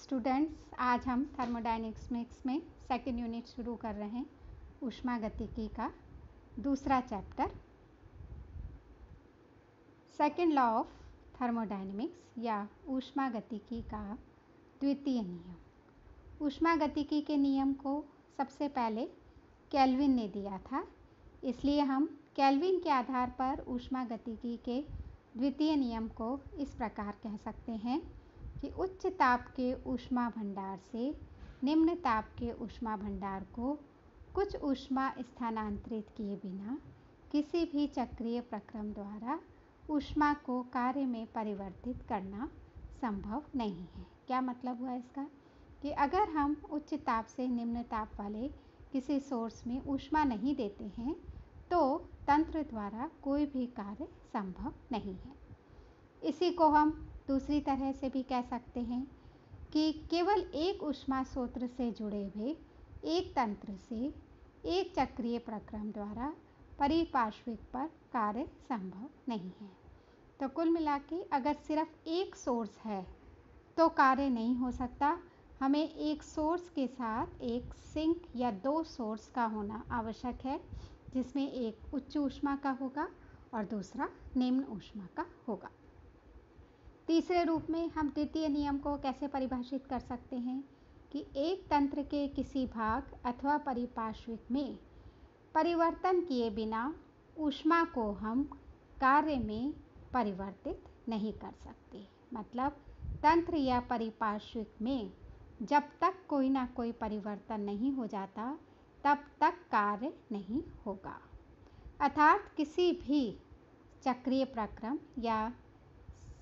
Students, आज हम thermodynamics में सेकेंड यूनिट शुरू कर रहे हैं। ऊष्मागतिकी का दूसरा chapter, second law of thermodynamics या ऊष्मागतिकी का द्वितीय नियम। ऊष्मागतिकी के नियम को सबसे पहले केल्विन ने दिया था, इसलिए हम केल्विन के आधार पर ऊष्मागतिकी के द्वितीय नियम को इस प्रकार कह सकते हैं कि उच्च ताप के ऊष्मा भंडार से निम्न ताप के ऊष्मा भंडार को कुछ ऊष्मा स्थानांतरित किए बिना किसी भी चक्रीय प्रक्रम द्वारा ऊष्मा को कार्य में परिवर्तित करना संभव नहीं है। क्या मतलब हुआ इसका कि अगर हम उच्च ताप से निम्न ताप वाले किसी सोर्स में ऊष्मा नहीं देते हैं तो तंत्र द्वारा कोई भी कार्य संभव नहीं है। इसी को हम दूसरी तरह से भी कह सकते हैं कि केवल एक ऊष्मा स्रोत से जुड़े हुए एक तंत्र से एक चक्रीय प्रक्रम द्वारा परिपार्श्विक पर कार्य संभव नहीं है। तो कुल मिला के अगर सिर्फ एक सोर्स है तो कार्य नहीं हो सकता। हमें एक सोर्स के साथ एक सिंक या दो सोर्स का होना आवश्यक है, जिसमें एक उच्च ऊष्मा का होगा और दूसरा निम्न ऊष्मा का होगा। तीसरे रूप में हम द्वितीय नियम को कैसे परिभाषित कर सकते हैं कि एक तंत्र के किसी भाग अथवा परिपार्श्विक में परिवर्तन किए बिना ऊष्मा को हम कार्य में परिवर्तित नहीं कर सकते। मतलब तंत्र या परिपार्श्विक में जब तक कोई ना कोई परिवर्तन नहीं हो जाता तब तक कार्य नहीं होगा। अर्थात किसी भी चक्रीय प्रक्रम या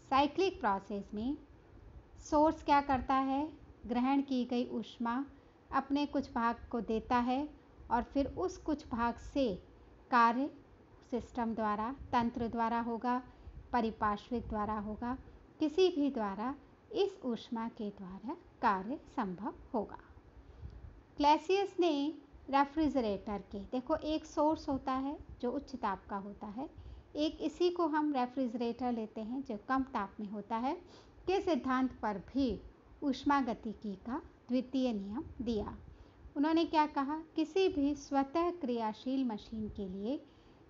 साइक्लिक प्रोसेस में सोर्स क्या करता है, ग्रहण की गई ऊष्मा अपने कुछ भाग को देता है और फिर उस कुछ भाग से कार्य सिस्टम द्वारा, तंत्र द्वारा होगा, परिपार्श्विक द्वारा होगा, किसी भी द्वारा इस ऊष्मा के द्वारा कार्य संभव होगा। क्लैसियस ने रेफ्रिजरेटर के, देखो एक सोर्स होता है जो उच्च ताप का होता है, एक इसी को हम रेफ्रिजरेटर लेते हैं जो कम ताप में होता है, के सिद्धांत पर भी ऊष्मागतिकी का द्वितीय नियम दिया। उन्होंने क्या कहा, किसी भी स्वतः क्रियाशील मशीन के लिए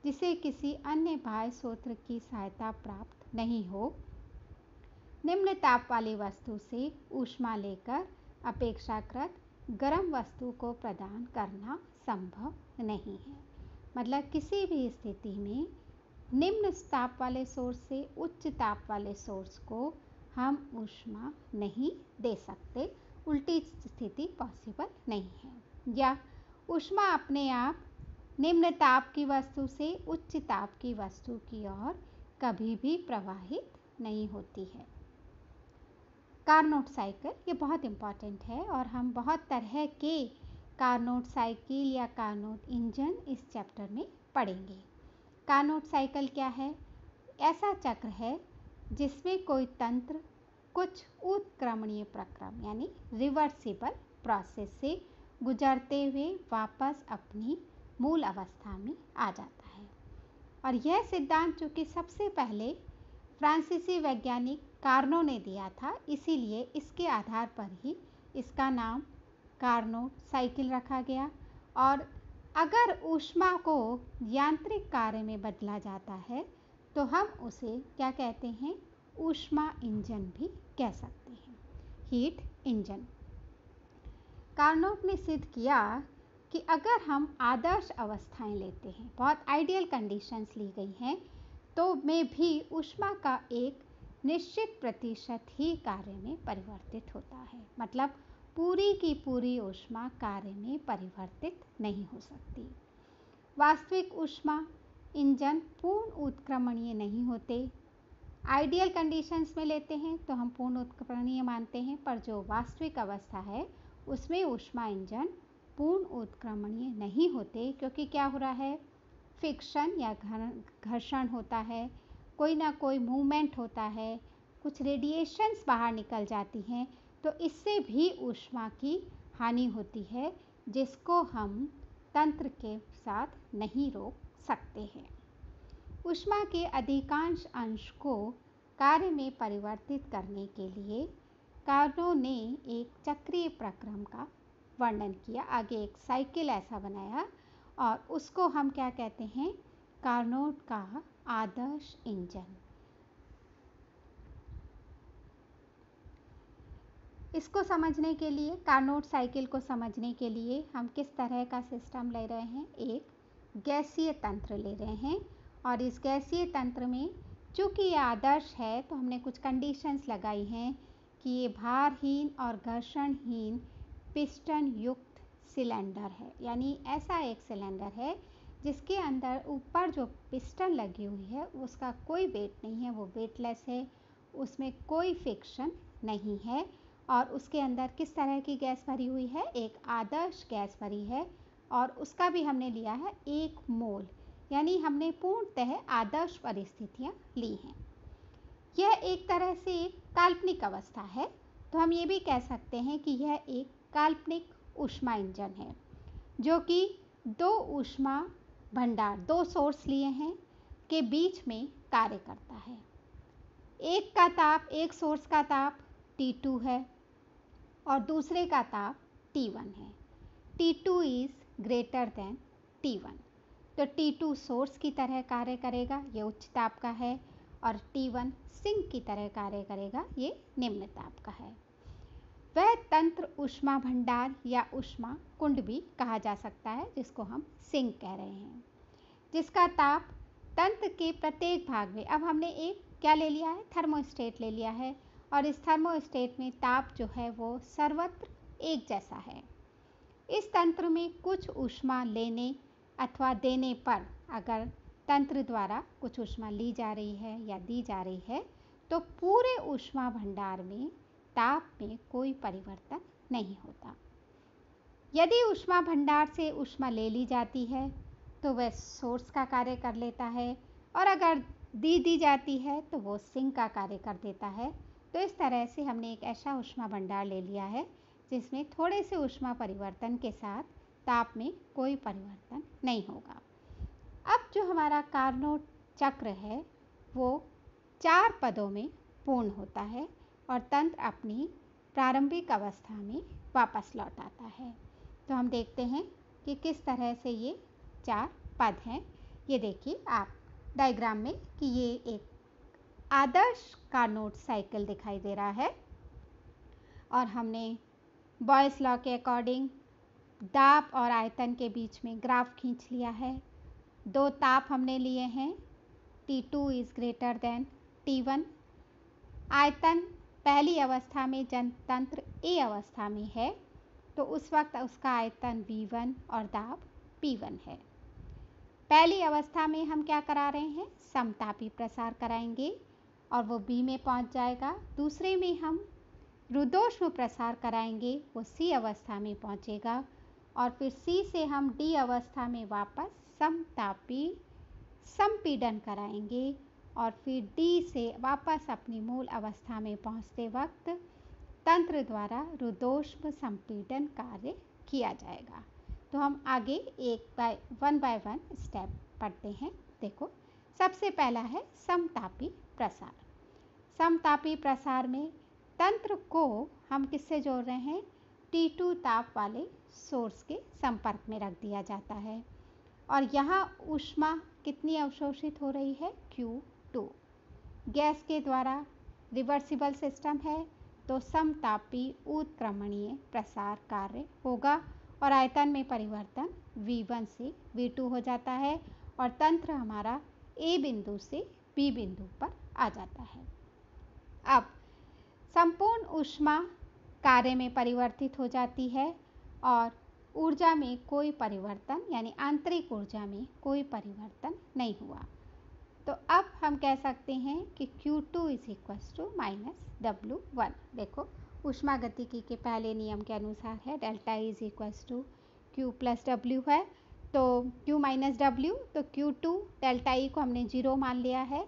जिसे किसी अन्य बाह्य स्रोत की सहायता प्राप्त नहीं हो, निम्न ताप वाली वस्तु से ऊष्मा लेकर अपेक्षाकृत गर्म वस्तु को प्रदान करना संभव नहीं है। मतलब किसी भी स्थिति में निम्न ताप वाले सोर्स से उच्च ताप वाले सोर्स को हम ऊष्मा नहीं दे सकते, उल्टी स्थिति पॉसिबल नहीं है। या ऊष्मा अपने आप निम्न ताप की वस्तु से उच्च ताप की वस्तु की ओर कभी भी प्रवाहित नहीं होती है। कार्नोट साइकिल ये बहुत इम्पॉर्टेंट है और हम बहुत तरह के कार्नोट साइकिल या कार्नोट इंजन इस चैप्टर में पढ़ेंगे। कार्नोट साइकिल क्या है? ऐसा चक्र है जिसमें कोई तंत्र कुछ उत्क्रमणीय प्रक्रम यानी रिवर्सिबल प्रोसेस से गुजरते हुए वापस अपनी मूल अवस्था में आ जाता है। और यह सिद्धांत चूँकि सबसे पहले फ्रांसीसी वैज्ञानिक कार्नो ने दिया था, इसीलिए इसके आधार पर ही इसका नाम कार्नोट साइकिल रखा गया। और अगर ऊष्मा को यांत्रिक कार्य में बदला जाता है तो हम उसे क्या कहते हैं, ऊष्मा इंजन भी कह सकते हैं, हीट इंजन। कार्नोट ने सिद्ध किया कि अगर हम आदर्श अवस्थाएं लेते हैं, बहुत आइडियल कंडीशंस ली गई हैं, तो में भी ऊष्मा का एक निश्चित प्रतिशत ही कार्य में परिवर्तित होता है। मतलब पूरी की पूरी ऊष्मा कार्य में परिवर्तित नहीं हो सकती। वास्तविक ऊष्मा इंजन पूर्ण उत्क्रमणीय नहीं होते। आइडियल कंडीशंस में लेते हैं तो हम पूर्ण उत्क्रमणीय मानते हैं, पर जो वास्तविक अवस्था है उसमें ऊष्मा इंजन पूर्ण उत्क्रमणीय नहीं होते, क्योंकि क्या हो रहा है, फिक्शन या घर्षण होता है, कोई ना कोई मूवमेंट होता है, कुछ रेडिएशंस बाहर निकल जाती हैं, तो इससे भी ऊष्मा की हानि होती है, जिसको हम तंत्र के साथ नहीं रोक सकते हैं। ऊष्मा के अधिकांश अंश को कार्य में परिवर्तित करने के लिए कार्नो ने एक चक्रीय प्रक्रम का वर्णन किया, आगे एक साइकिल ऐसा बनाया और उसको हम क्या कहते हैं, कार्नोट का आदर्श इंजन। इसको समझने के लिए, कार्नोट साइकिल को समझने के लिए हम किस तरह का सिस्टम ले रहे हैं, एक गैसीय तंत्र ले रहे हैं और इस गैसीय तंत्र में चूंकि ये आदर्श है तो हमने कुछ कंडीशंस लगाई हैं कि ये भारहीन और घर्षणहीन पिस्टन युक्त सिलेंडर है, यानी ऐसा एक सिलेंडर है जिसके अंदर ऊपर जो पिस्टन लगी हुई है उसका कोई वेट नहीं है, वो वेटलेस है, उसमें कोई फ्रिक्शन नहीं है और उसके अंदर किस तरह की गैस भरी हुई है, एक आदर्श गैस भरी है और उसका भी हमने लिया है 1 मोल, यानी हमने पूर्णतः आदर्श परिस्थितियां ली हैं। यह एक तरह से एक काल्पनिक अवस्था है, तो हम ये भी कह सकते हैं कि यह एक काल्पनिक ऊष्मा इंजन है जो कि 2 ऊष्मा भंडार, 2 सोर्स लिए हैं, के बीच में कार्य करता है। एक का ताप, एक सोर्स का ताप T2 है और दूसरे का ताप T1 है। T2 is greater than T1, तो T2 सोर्स की तरह कार्य करेगा, ये उच्च ताप का है, और T1 सिंक की तरह कार्य करेगा, ये निम्न ताप का है। वह तंत्र ऊष्मा भंडार या ऊष्मा कुंड भी कहा जा सकता है, जिसको हम सिंक कह रहे हैं, जिसका ताप तंत्र के प्रत्येक भाग में, अब हमने एक क्या ले लिया है, थर्मोस्टेट ले लिया है और इस थर्मोस्टेट में ताप जो है वो सर्वत्र एक जैसा है। इस तंत्र में कुछ ऊष्मा लेने अथवा देने पर, अगर तंत्र द्वारा कुछ ऊष्मा ली जा रही है या दी जा रही है, तो पूरे ऊष्मा भंडार में ताप में कोई परिवर्तन नहीं होता। यदि ऊष्मा भंडार से ऊष्मा ले ली जाती है तो वह सोर्स का कार्य कर लेता है और अगर दी जाती है तो वो सिंक का कार्य कर देता है। तो इस तरह से हमने एक ऐसा ऊष्मा भंडार ले लिया है जिसमें थोड़े से ऊष्मा परिवर्तन के साथ ताप में कोई परिवर्तन नहीं होगा। अब जो हमारा कार्नोट चक्र है वो 4 पदों में पूर्ण होता है और तंत्र अपनी प्रारंभिक अवस्था में वापस लौट आता है। तो हम देखते हैं कि किस तरह से ये 4 पद हैं। ये देखिए आप डायग्राम में कि ये एक आदर्श कार्नोट साइकिल दिखाई दे रहा है और हमने बॉयस लॉ के अकॉर्डिंग दाब और आयतन के बीच में ग्राफ खींच लिया है। 2 ताप हमने लिए हैं, T2 is greater than T1। आयतन पहली अवस्था में जब तंत्र A अवस्था में है तो उस वक्त उसका आयतन V1 और दाब P1 है। पहली अवस्था में हम क्या करा रहे हैं, समतापी प्रसार कराएंगे और वो B में पहुंच जाएगा। दूसरे में हम रुद्धोष्म प्रसार कराएंगे, वो C अवस्था में पहुंचेगा और फिर C से हम D अवस्था में वापस समतापी संपीड़न कराएंगे और फिर D से वापस अपनी मूल अवस्था में पहुंचते वक्त तंत्र द्वारा रुद्धोष्म संपीड़न कार्य किया जाएगा। तो हम आगे वन बाय वन स्टेप पढ़ते हैं। देखो, सबसे पहला है समतापी प्रसार। समतापी प्रसार में तंत्र को हम किससे जोड़ रहे हैं, T2 ताप वाले सोर्स के संपर्क में रख दिया जाता है और यहाँ ऊष्मा कितनी अवशोषित हो रही है, Q2। गैस के द्वारा रिवर्सिबल सिस्टम है तो समतापी उत्क्रमणीय प्रसार कार्य होगा और आयतन में परिवर्तन V1 से V2 हो जाता है और तंत्र हमारा A बिंदु से B बिंदु पर आ जाता है। अब संपूर्ण ऊष्मा कार्य में परिवर्तित हो जाती है और ऊर्जा में कोई परिवर्तन, यानी आंतरिक ऊर्जा में कोई परिवर्तन नहीं हुआ। तो अब हम कह सकते हैं कि Q2 is equal to minus W1। देखो, ऊष्मा गतिकी के पहले नियम के अनुसार है delta is equal to Q plus W है, तो Q माइनस W, तो Q2 डेल्टा E को हमने 0 मान लिया है।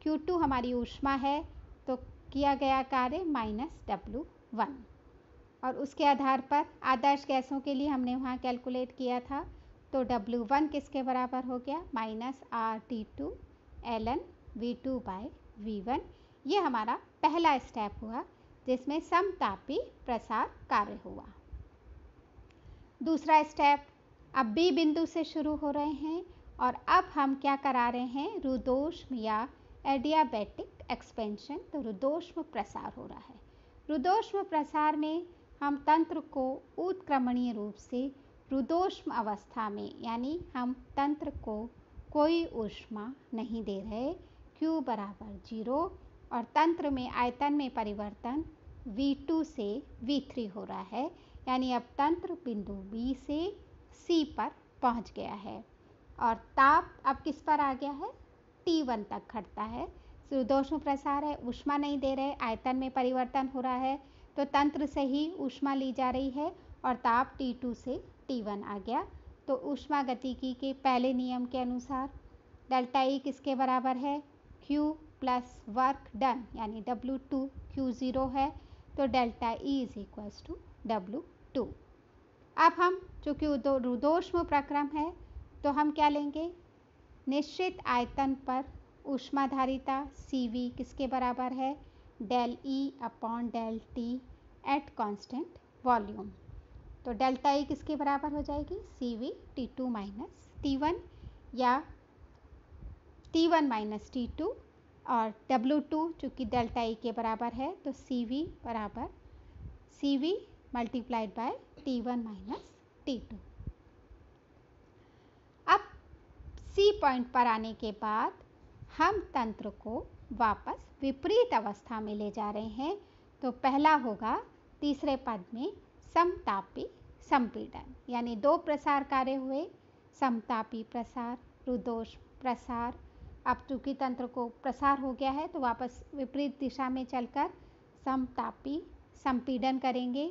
Q2 हमारी ऊष्मा है तो किया गया कार्य माइनस W1 और उसके आधार पर आदर्श गैसों के लिए हमने वहाँ कैलकुलेट किया था, तो W1 किसके बराबर हो गया, minus RT2 ln V2 bye V1। ये हमारा पहला स्टेप हुआ जिसमें समतापी प्रसार कार्य हुआ। दूसरा स्टेप, अब बी बिंदु से शुरू हो रहे हैं और अब हम क्या करा रहे हैं, रुद्धोष्म या एडियाबैटिक एक्सपेंशन, तो रुद्धोष्म प्रसार हो रहा है। रुद्धोष्म प्रसार में हम तंत्र को उत्क्रमणीय रूप से रुद्धोष्म अवस्था में, यानी हम तंत्र को कोई ऊष्मा नहीं दे रहे, Q बराबर 0, और तंत्र में आयतन में परिवर्तन V2 से V3 हो रहा है, यानी अब तंत्र बिंदु B से C पर पहुंच गया है और ताप अब किस पर आ गया है, T1 तक घटता है। रुद्धोष्म प्रसार है, ऊष्मा नहीं दे रहे, आयतन में परिवर्तन हो रहा है, तो तंत्र से ही ऊष्मा ली जा रही है और ताप T2 से T1 आ गया। तो ऊष्मा गतिकी के पहले नियम के अनुसार डेल्टा E किसके बराबर है, Q प्लस वर्क डन, यानी W2, Q0 है, तो delta E is equals to W2। अब हम, चूँकि रुद्धोष्म प्रक्रम है, तो हम क्या लेंगे, निश्चित आयतन पर ऊष्माधारिता CV किसके बराबर है, del E upon del T at constant volume. तो डेल्टा E किसके बराबर हो जाएगी, CV T2 माइनस T1 या T1 माइनस T2, और W2 चूँकि डेल्टा E के बराबर है तो CV बराबर CV multiplied by T1 minus T2। अब C पॉइंट पर आने के बाद हम तंत्र को वापस विपरीत अवस्था में ले जा रहे हैं। तो पहला होगा तीसरे पद में समतापी संपीड़न, यानी दो प्रसार कार्य हुए, समतापी प्रसार, रुद्धोष्म प्रसार। अब चूंकि तंत्र को प्रसार हो गया है तो वापस विपरीत दिशा में चलकर समतापी संपीड़न करेंगे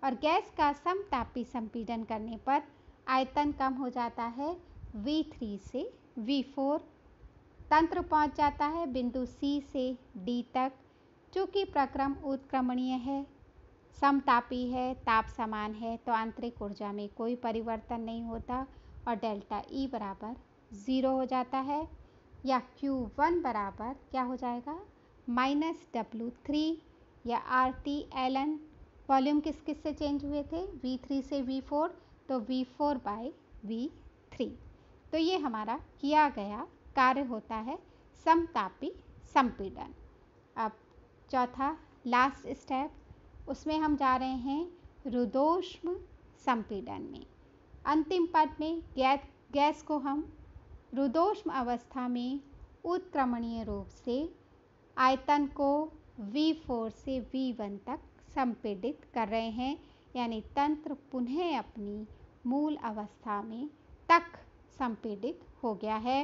और गैस का समतापी संपीड़न करने पर आयतन कम हो जाता है V3 से V4, तंत्र पहुंच जाता है बिंदु C से D तक। चूँकि प्रक्रम उत्क्रमणीय है, समतापी है, ताप समान है, तो आंतरिक ऊर्जा में कोई परिवर्तन नहीं होता और डेल्टा E बराबर 0 हो जाता है, या Q1 बराबर क्या हो जाएगा, माइनस W3 या RT/ln। वॉल्यूम किस किस से चेंज हुए थे, V3 से V4, तो V4 बाय V3। तो ये हमारा किया गया कार्य होता है समतापी संपीड़न। अब चौथा लास्ट स्टेप, उसमें हम जा रहे हैं रुद्धोष्म संपीड़न में। अंतिम पद में गैस को हम रुद्धोष्म अवस्था में उत्क्रमणीय रूप से आयतन को V4 से V1 तक संपीड़ित कर रहे हैं, यानी तंत्र पुनः अपनी मूल अवस्था में तक संपीड़ित हो गया है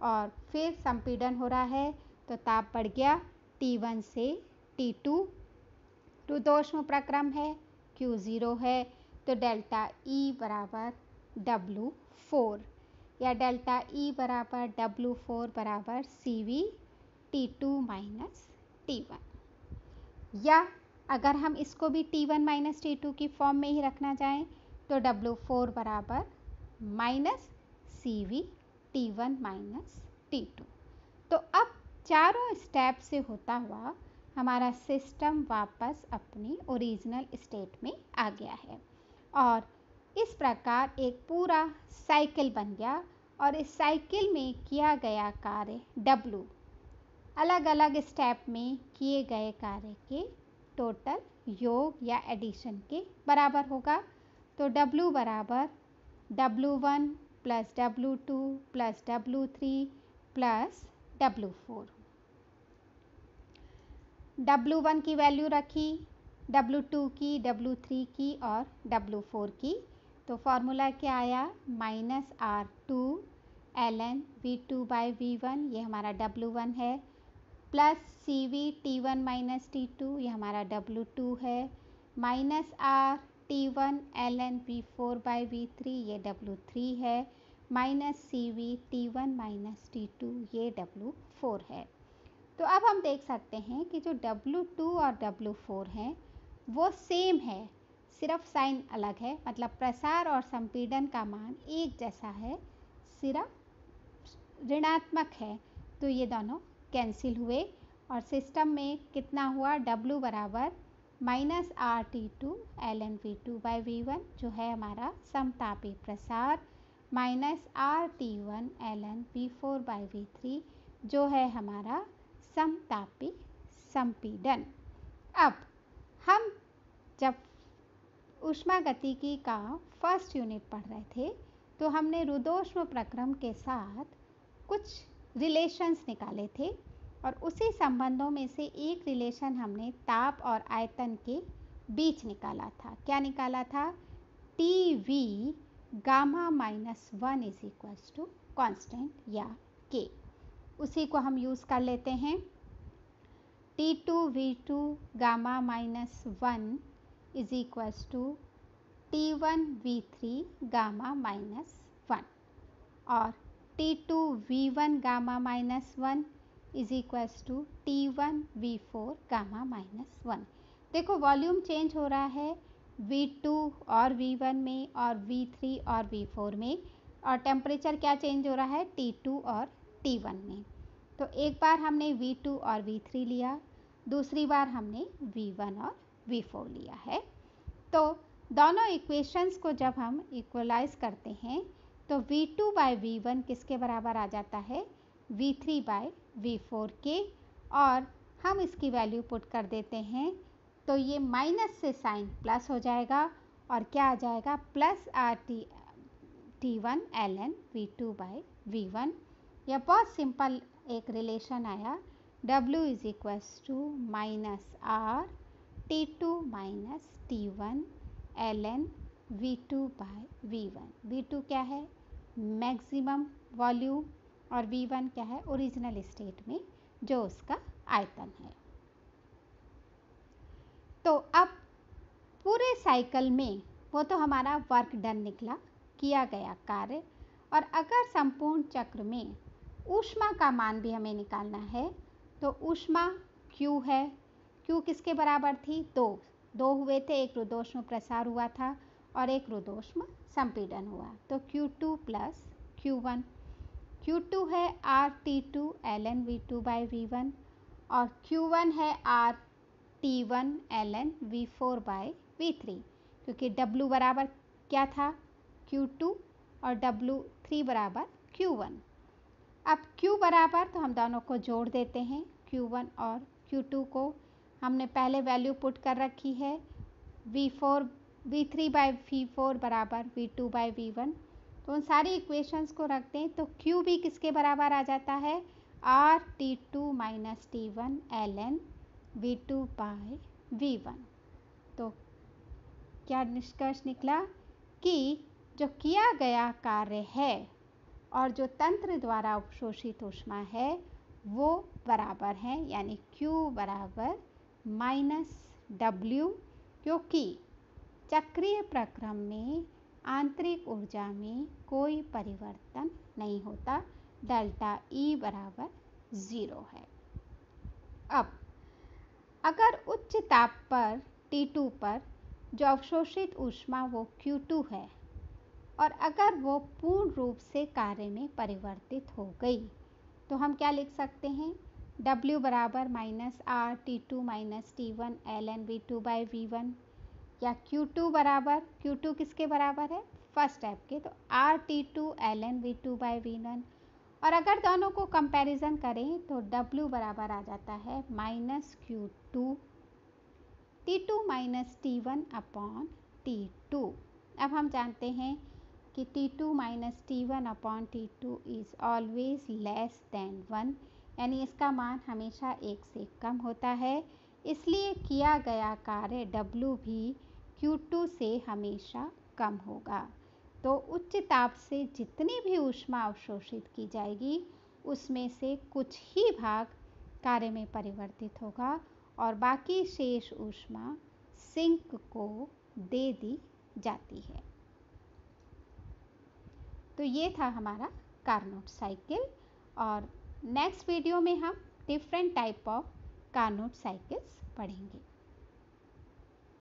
और फिर संपीड़न हो रहा है तो ताप बढ़ गया T1 से T2। रुद्धोष्म प्रक्रम है, Q0 है, तो डेल्टा E बराबर W4 या डेल्टा E बराबर W4 बराबर CV T2 माइनस T1, या अगर हम इसको भी T1 माइनस T2 की फॉर्म में ही रखना चाहें तो W4 बराबर minus CV T1 minus T2। तो अब चारों स्टेप से होता हुआ हमारा सिस्टम वापस अपनी ओरिजिनल स्टेट में आ गया है और इस प्रकार एक पूरा साइकिल बन गया और इस साइकिल में किया गया कार्य W अलग अलग स्टेप में किए गए कार्य के टोटल योग या एडिशन के बराबर होगा। तो W बराबर W1 plus W2 plus W3 plus W4। W1 की वैल्यू रखी, W2 की, W3 की और W4 की, तो फॉर्मूला क्या आया, minus R2 ln V2 by V1, ये हमारा W1 है, plus CV T1 minus T2, ये हमारा W2 है, minus R T1 ln V4 by V3, ये W3 है, minus CV T1 minus T2, ये W4 है। तो अब हम देख सकते हैं कि जो W2 और W4 हैं वो सेम है, सिर्फ साइन अलग है, मतलब प्रसार और संपीड़न का मान एक जैसा है, सिर्फ ऋणात्मक है। तो ये दोनों कैंसिल हुए और सिस्टम में कितना हुआ, W बराबर माइनस RT2 ln V2/V1 जो है हमारा समतापी प्रसार, माइनस RT1 ln V4/V3 जो है हमारा समतापी संपीड़न। अब हम जब ऊष्मागतिकी का फर्स्ट यूनिट पढ़ रहे थे तो हमने रुद्धोष्म प्रक्रम के साथ कुछ रिलेशंस निकाले थे और उसी संबंधों में से एक रिलेशन हमने ताप और आयतन के बीच निकाला था। क्या निकाला था? TV gamma -1 is equals to constant या K। उसी को हम यूज़ कर लेते हैं। T2V2 gamma -1 is equals to T1V3 gamma -1 और T2V1 gamma -1 is equals to T1V4 gamma -1। देखो वॉल्यूम चेंज हो रहा है V2 और V1 में और V3 और V4 में, और टेम्परेचर क्या चेंज हो रहा है? T2 और T1 में। तो एक बार हमने V2 और V3 लिया, दूसरी बार हमने V1 और V4 लिया है। तो दोनों इक्वेशंस को जब हम इक्वलाइज करते हैं तो V2/V1 किसके बराबर आ जाता है? V3/V4 के, और हम इसकी वैल्यू पुट कर देते हैं तो ये माइनस से साइन प्लस हो जाएगा और क्या आ जाएगा? Plus RT1 ln V2/V1। यह बहुत सिंपल एक रिलेशन आया, W is equals to minus RT2 minus T1 ln V2/V1। V2 क्या है? मैक्सिमम वॉल्यूम, और V1 क्या है? ओरिजिनल स्टेट में जो उसका आयतन है। तो अब पूरे साइकिल में वो तो हमारा वर्क डन निकला, किया गया कार्य, और अगर संपूर्ण चक्र में ऊष्मा का मान भी हमें निकालना है तो ऊष्मा Q है। Q किसके बराबर थी? दो हुए थे, एक रुद्धोष्म प्रसार हुआ था और एक रुद्धोष्म संपीड़न हुआ, तो Q2 प्लस Q1। Q2 है RT2 ln V2/V1 और Q1 है RT1 ln V4/V3, क्योंकि W बराबर क्या था? Q2 और W3 बराबर Q1। अब Q बराबर, तो हम दोनों को जोड़ देते हैं, Q1 और Q2 को हमने पहले वैल्यू पुट कर रखी है। V3/V4 बराबर V2/V1, तो उन सारी इक्वेशंस को रखते हैं तो Q भी किसके बराबर आ जाता है? RT2 minus T1 ln V2/V1। तो क्या निष्कर्ष निकला कि जो किया गया कार्य है और जो तंत्र द्वारा अवशोषित ऊष्मा है वो बराबर है, यानी Q बराबर -W, क्योंकि चक्रीय प्रक्रम में आंतरिक ऊर्जा में कोई परिवर्तन नहीं होता, डेल्टा E बराबर 0 है। अब अगर उच्च ताप पर T2 पर जो अवशोषित ऊष्मा वो Q2 है और अगर वो पूर्ण रूप से कार्य में परिवर्तित हो गई तो हम क्या लिख सकते हैं? W बराबर -RT2 minus T1 ln V2/V1, या Q2 बराबर, Q2 किसके बराबर है? फर्स्ट स्टेप के, तो RT2 ln V2/V1, और अगर दोनों को कंपैरिजन करें तो W बराबर आ जाता है -Q2 T2 minus T1 upon T2। अब हम जानते हैं कि T2 minus T1 upon T2 is always less than 1, यानी इसका मान हमेशा 1 से कम होता है, इसलिए किया गया कार्य W भी Q2 से हमेशा कम होगा। तो उच्च ताप से जितनी भी ऊष्मा अवशोषित की जाएगी उसमें से कुछ ही भाग कार्य में परिवर्तित होगा और बाकी शेष ऊष्मा सिंक को दे दी जाती है। तो ये था हमारा कार्नोट साइकिल, और नेक्स्ट वीडियो में हम different type of Carnot cycles पढ़ेंगे।